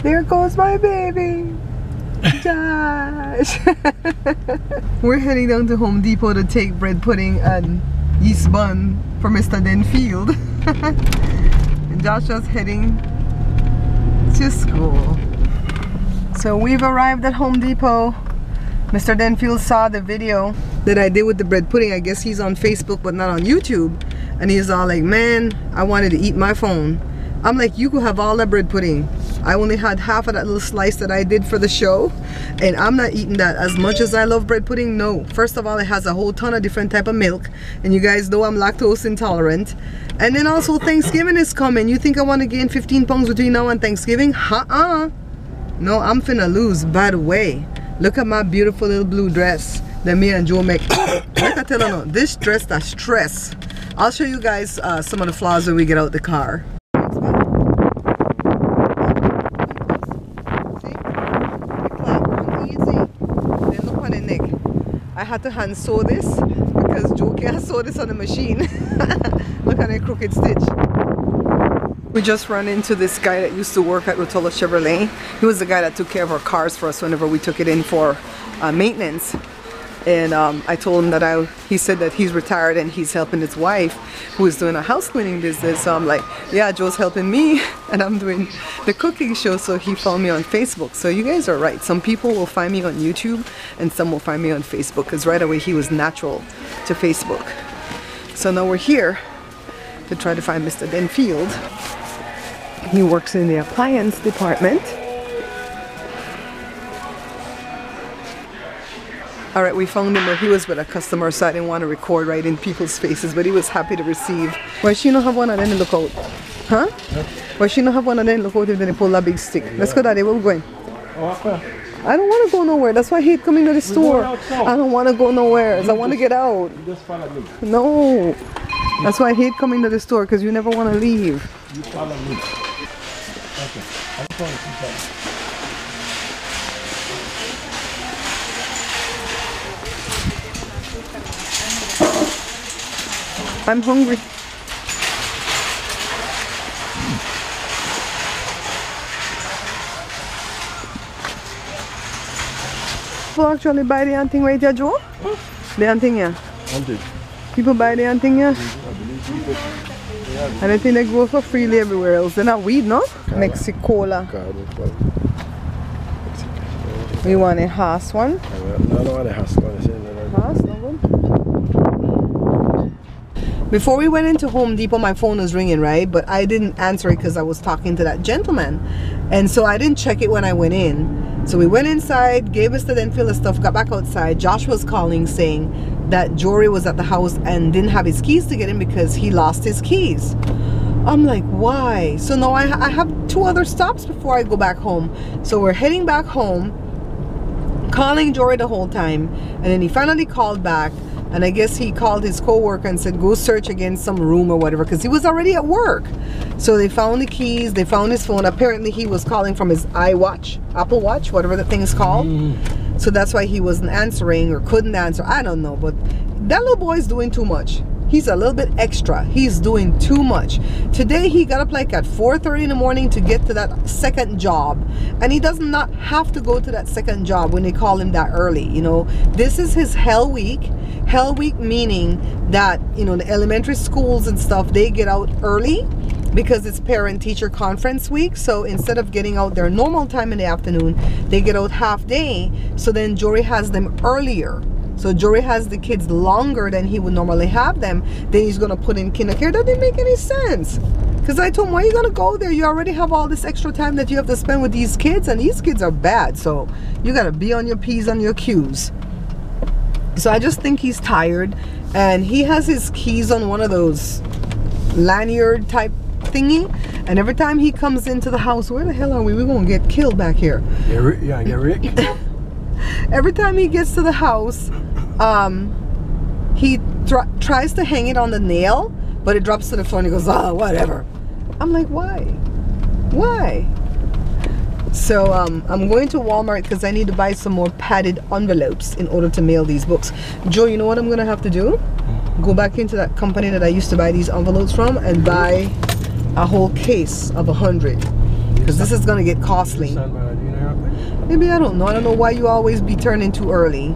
There goes my baby, Josh. We're heading down to Home Depot to take bread pudding and yeast bun for Mr. Denfield. And Joshua's heading to school. So we've arrived at Home Depot. Mr. Denfield saw the video that I did with the bread pudding. I guess he's on Facebook but not on YouTube. And he's all like, man, I wanted to eat my phone. I'm like, you could have all that bread pudding. I only had half of that little slice that I did for the show, and I'm not eating that. As much as I love bread pudding, no. First of all, it has a whole ton of different type of milk, and you guys know I'm lactose intolerant. And then also Thanksgiving is coming. You think I want to gain 15 pounds between now and Thanksgiving? No, I'm finna lose. By the way, look at my beautiful little blue dress that me and Joe make. Like I tell you, no, this dress, that's stress. I'll show you guys some of the flaws when we get out the car. I had to hand sew this because Joe can't sew this on the machine. Look at that crooked stitch. We just ran into this guy that used to work at Rotolo Chevrolet. He was the guy that took care of our cars for us whenever we took it in for maintenance. And I told him that he said that he's retired and he's helping his wife who is doing a house cleaning business. So I'm like, yeah, Joe's helping me and I'm doing the cooking show. So he found me on Facebook. So you guys are right. Some people will find me on YouTube and some will find me on Facebook, because right away he was natural to Facebook. So now we're here to try to find Mr. Denfield. He works in the appliance department. Alright, we found him, but he was with a customer, so I didn't want to record right in people's faces, but he was happy to receive. Why she not have one of them look out? Huh? Why she not have one of them look out if they pull that big stick? Let's go, Daddy, where we going? I don't want to go nowhere. That's why I hate coming to the store. I don't want to go nowhere. I want to get out. Just follow me. No. That's why I hate coming to the store, because you never want to leave. You follow me. Okay. I'm going to I'm hungry. People actually buy the thing right here, Joe? The thing here? People buy the thing here? And I think they grow for freely everywhere else. They're not weed, no? Mexicola. You want a Haas one? No, I don't want a Haas one. Haas, no good? Before we went into Home Depot, my phone was ringing, right? But I didn't answer it because I was talking to that gentleman. And so I didn't check it when I went in. So we went inside, gave Mr. Denfield the stuff, got back outside. Josh was calling saying that Jory was at the house and didn't have his keys to get in because he lost his keys. I'm like, why? So now I have 2 other stops before I go back home. So we're heading back home, calling Jory the whole time. And then he finally called back. And I guess he called his co-worker and said, go search again some room or whatever, because he was already at work. So they found the keys, they found his phone. Apparently he was calling from his iWatch, Apple Watch, whatever the thing's called. So that's why he wasn't answering or couldn't answer. I don't know, but that little boy's doing too much. He's a little bit extra. He's doing too much. Today he got up like at 4:30 in the morning to get to that second job. And he does not have to go to that second job when they call him that early. You know, this is his hell week. Hell week meaning that, you know, the elementary schools and stuff, they get out early because it's parent-teacher conference week. So instead of getting out their normal time in the afternoon, they get out half day. So then Jory has them earlier. So Jory has the kids longer than he would normally have them. Then he's gonna put in kindergarten. That didn't make any sense. Because I told him, why are you gonna go there? You already have all this extra time that you have to spend with these kids, and these kids are bad. So you gotta be on your P's and your Q's. So I just think he's tired, and he has his keys on one of those lanyard type thingy, and every time he comes into the house, where the hell are we? We're gonna get killed back here. Yeah, get Rick. Every time he gets to the house, he tries to hang it on the nail, but it drops to the floor and he goes, oh, whatever. I'm like, why? Why? So I'm going to Walmart because I need to buy some more padded envelopes in order to mail these books. Joe, you know what I'm gonna have to do? Go back into that company that I used to buy these envelopes from and buy a whole case of 100. because this is going to get costly. Maybe, I don't know. I don't know why you always be turning too early.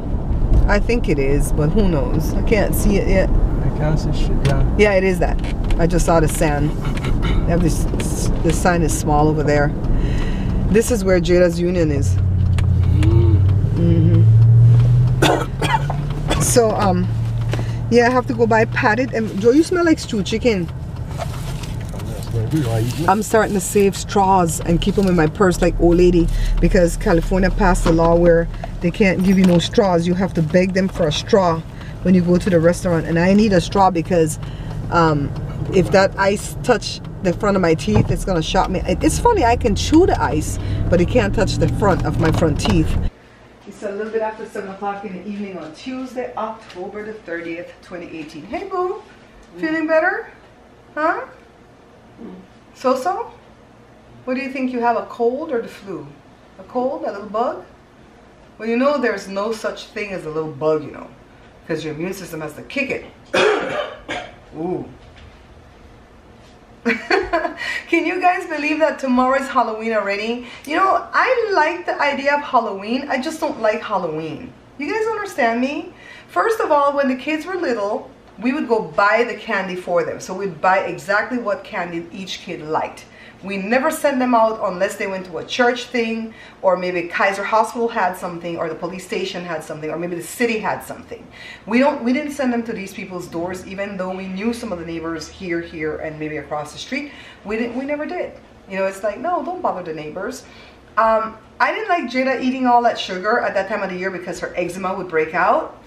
I think it is, but who knows? I can't see it yet. I can't see shit, yeah. Yeah, it is that. I just saw the sand. They have the sign is small over there. This is where Jada's Union is. So, yeah, I have to go buy patted. And Joe, you smell like stew chicken. I'm starting to save straws and keep them in my purse like old lady, because California passed a law where they can't give you no straws. You have to beg them for a straw when you go to the restaurant. And I need a straw because if that ice touch the front of my teeth, it's gonna shock me. It's funny, I can chew the ice, but it can't touch the front of my front teeth. It's a little bit after 7 o'clock in the evening on Tuesday, October the 30th, 2018. Hey, boo. Feeling better? Huh? So? What do you think? You have a cold or the flu? A cold? A little bug? Well, you know there's no such thing as a little bug, you know, because your immune system has to kick it. Ooh. Can you guys believe that tomorrow is Halloween already? You know, I like the idea of Halloween. I just don't like Halloween. You guys understand me? First of all, when the kids were little, we would go buy the candy for them. So we'd buy exactly what candy each kid liked. We never sent them out unless they went to a church thing, or maybe Kaiser Hospital had something, or the police station had something, or maybe the city had something. We didn't send them to these people's doors, even though we knew some of the neighbors here, and maybe across the street. We never did. You know, it's like, no, don't bother the neighbors. I didn't like Jada eating all that sugar at that time of the year because her eczema would break out.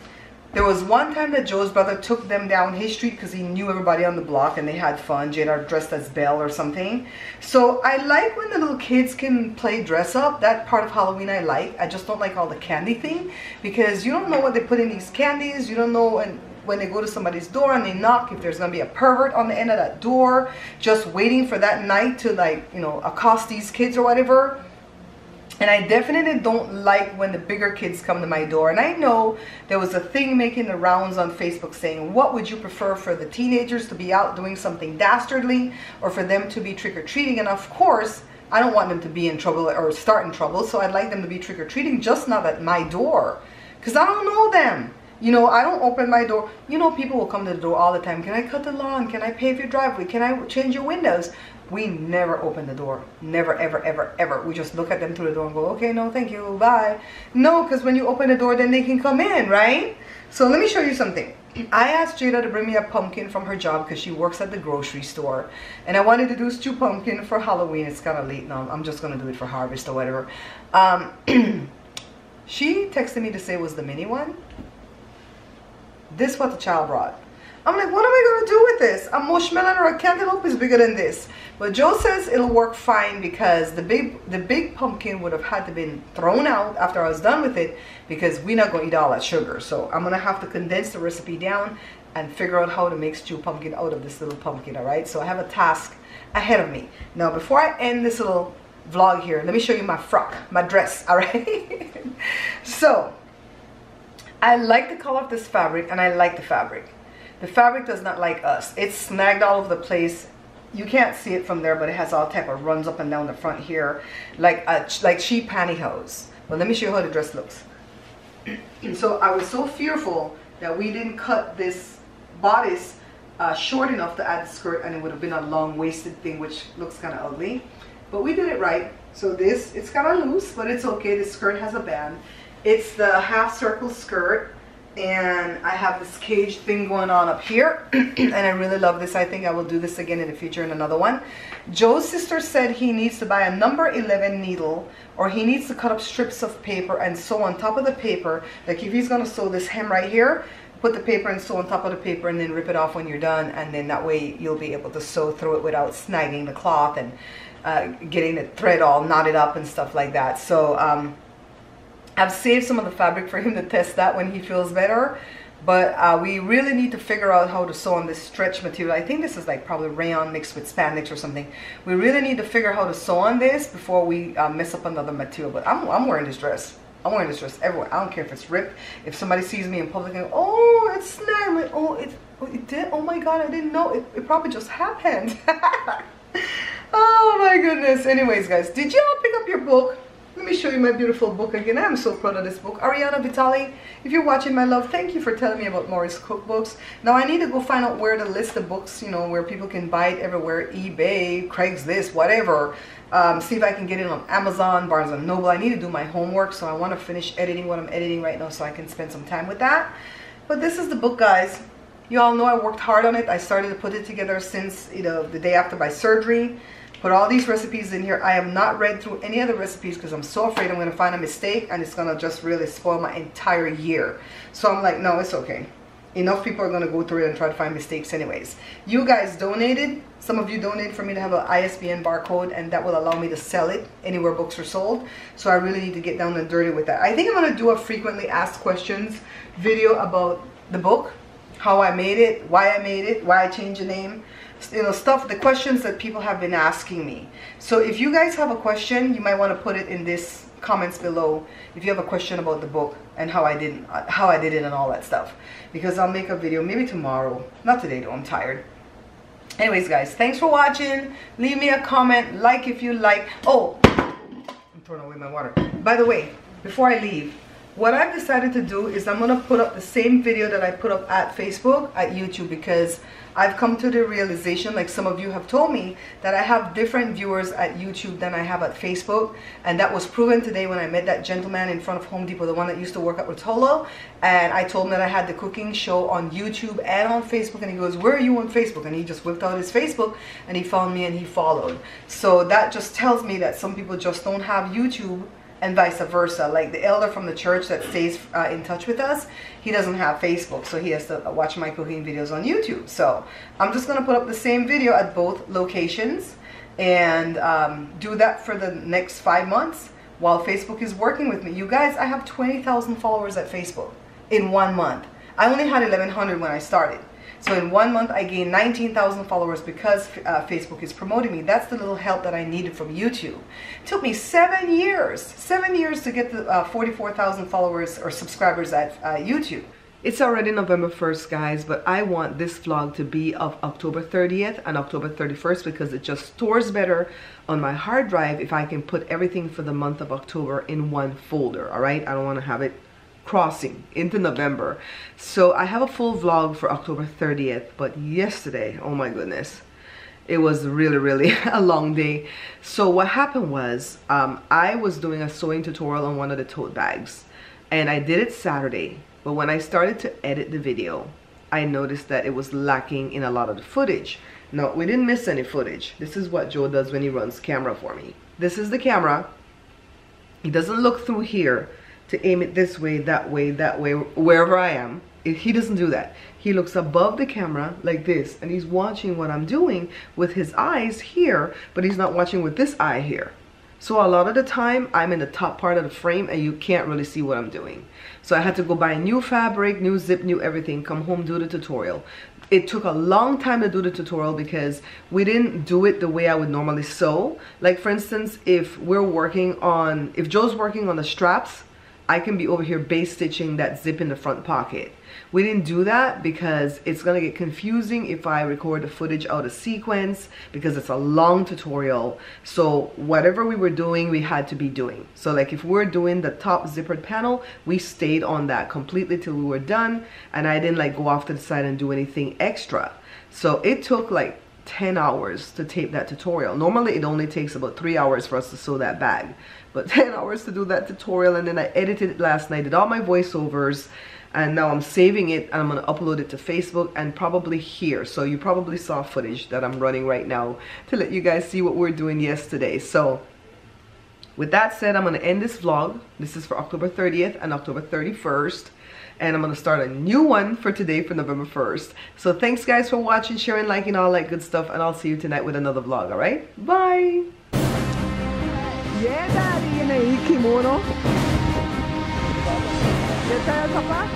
There was one time that Joe's brother took them down his street because he knew everybody on the block and they had fun. Jada dressed as Belle or something. So I like when the little kids can play dress up. That part of Halloween I like. I just don't like all the candy thing, because you don't know what they put in these candies. You don't know when they go to somebody's door and they knock, if there's going to be a pervert on the end of that door just waiting for that night to, like, you know, accost these kids or whatever. And I definitely don't like when the bigger kids come to my door. And I know there was a thing making the rounds on Facebook saying, what would you prefer, for the teenagers to be out doing something dastardly, or for them to be trick-or-treating? And of course, I don't want them to be in trouble or start in trouble. So I'd like them to be trick-or-treating, just not at my door, because I don't know them. You know, I don't open my door. You know, people will come to the door all the time. Can I cut the lawn? Can I pave your driveway? Can I change your windows? We never open the door. Never, ever, ever, ever. We just look at them through the door and go, okay, no, thank you, bye. No, because when you open the door, then they can come in, right? So let me show you something. I asked Jada to bring me a pumpkin from her job because she works at the grocery store. And I wanted to do stew pumpkin for Halloween. It's kind of late now. I'm just going to do it for harvest or whatever. She texted me to say it was the mini one. This is what the child brought. I'm like, what am I going to do with this? A mushmelon or a cantaloupe is bigger than this. But Joe says it'll work fine because the big pumpkin would have had to been thrown out after I was done with it, because we're not going to eat all that sugar. So I'm going to have to condense the recipe down and figure out how to make stew pumpkin out of this little pumpkin, all right? So I have a task ahead of me. Now, before I end this little vlog here, let me show you my frock, my dress, all right? So I like the color of this fabric, and I like the fabric. The fabric does not like us. It's snagged all over the place. You can't see it from there, but it has all type of runs up and down the front here, like cheap pantyhose. But let me show you how the dress looks. So I was so fearful that we didn't cut this bodice short enough to add the skirt, and it would have been a long-waisted thing, which looks kind of ugly. But we did it right. So this, it's kind of loose, but it's okay. The skirt has a band. It's the half circle skirt. And I have this cage thing going on up here. And I really love this. I think I will do this again in the future in another one. Joe's sister said he needs to buy a number 11 needle, or he needs to cut up strips of paper and sew on top of the paper. Like if he's going to sew this hem right here, put the paper and sew on top of the paper, and then rip it off when you're done. And then that way you'll be able to sew through it without snagging the cloth and getting the thread all knotted up and stuff like that. So I've saved some of the fabric for him to test that when he feels better. But we really need to figure out how to sew on this stretch material. I think this is like probably rayon mixed with spandex or something. We really need to figure out how to sew on this before we mess up another material. But I'm wearing this dress. I'm wearing this dress everywhere. I don't care if it's ripped. If somebody sees me in public and oh, it's snagged. Like, oh, it did. Oh my God, I didn't know. It probably just happened. Oh my goodness. Anyways, guys, did y'all pick up your book? Let me show you my beautiful book again. I'm so proud of this book. Ariana Vitali, if you're watching, my love, thank you for telling me about Morris Cookbooks. Now I need to go find out where to list the books, you know, where people can buy it everywhere. eBay, Craigslist, whatever. See if I can get it on Amazon, Barnes & Noble. I need to do my homework, so I want to finish editing what I'm editing right now so I can spend some time with that. But this is the book, guys. You all know I worked hard on it. I started to put it together since, you know, the day after my surgery. Put all these recipes in here. I have not read through any other recipes because I'm so afraid I'm going to find a mistake and it's going to just really spoil my entire year. So I'm like, no, it's okay. Enough people are going to go through it and try to find mistakes anyways. You guys donated. Some of you donated for me to have an ISBN barcode, and that will allow me to sell it anywhere books are sold. So I really need to get down and dirty with that. I think I'm going to do a frequently asked questions video about the book, how I made it, why I changed the name. You know, stuff, the questions that people have been asking me. So if you guys have a question, you might want to put it in this comments below if you have a question about the book and how I did it and all that stuff, because I'll make a video maybe tomorrow, not today though, I'm tired. Anyways, guys, thanks for watching. Leave me a comment, like if you like. Oh, I'm throwing away my water. By the way, before I leave, what I've decided to do is I'm going to put up the same video that I put up at Facebook, at YouTube, because I've come to the realization, like some of you have told me, that I have different viewers at YouTube than I have at Facebook. And that was proven today when I met that gentleman in front of Home Depot, the one that used to work at Rotolo. And I told him that I had the cooking show on YouTube and on Facebook. And he goes, where are you on Facebook? And he just whipped out his Facebook and he found me and he followed. So that just tells me that some people just don't have YouTube, and vice versa. Like the elder from the church that stays in touch with us, he doesn't have Facebook, so he has to watch my cooking videos on YouTube. So I'm just going to put up the same video at both locations and do that for the next 5 months while Facebook is working with me. You guys, I have 20,000 followers at Facebook in 1 month. I only had 1,100 when I started. So in 1 month, I gained 19,000 followers because Facebook is promoting me. That's the little help that I needed from YouTube. It took me 7 years to get the 44,000 followers or subscribers at YouTube. It's already November 1st, guys, but I want this vlog to be of October 30th and October 31st because it just stores better on my hard drive if I can put everything for the month of October in one folder, all right? I don't want to have it crossing into November. So I have a full vlog for October 30th, but yesterday, oh my goodness, it was really a long day. So what happened was I was doing a sewing tutorial on one of the tote bags and I did it Saturday, but when I started to edit the video, I noticed that it was lacking in a lot of the footage. No, we didn't miss any footage. This is what Joe does when he runs camera for me. This is the camera. He doesn't look through here to aim it this way, that way, wherever I am. He doesn't do that. He looks above the camera like this, and he's watching what I'm doing with his eyes here, but he's not watching with this eye here. So a lot of the time, I'm in the top part of the frame, and you can't really see what I'm doing. So I had to go buy new fabric, new zip, new everything, come home, do the tutorial. It took a long time to do the tutorial because we didn't do it the way I would normally sew. Like for instance, if Joe's working on the straps, I can be over here base stitching that zip in the front pocket. We didn't do that because it's gonna get confusing if I record the footage out of sequence because it's a long tutorial. So whatever we were doing, we had to be doing. So like if we're doing the top zippered panel, we stayed on that completely till we were done, and I didn't like go off to the side and do anything extra. So it took like 10 hours to tape that tutorial. Normally it only takes about 3 hours for us to sew that bag, but 10 hours to do that tutorial. And then I edited it last night, did all my voiceovers, and now I'm saving it and I'm going to upload it to Facebook and probably here. So you probably saw footage that I'm running right now to let you guys see what we're doing yesterday. So with that said, I'm going to end this vlog. This is for October 30th and October 31st. And I'm going to start a new one for today for November 1st. So thanks guys for watching, sharing, liking, all that good stuff. And I'll see you tonight with another vlog, alright? Bye! Yeah, Daddy, in a kimono. ¿Qué tal, papá?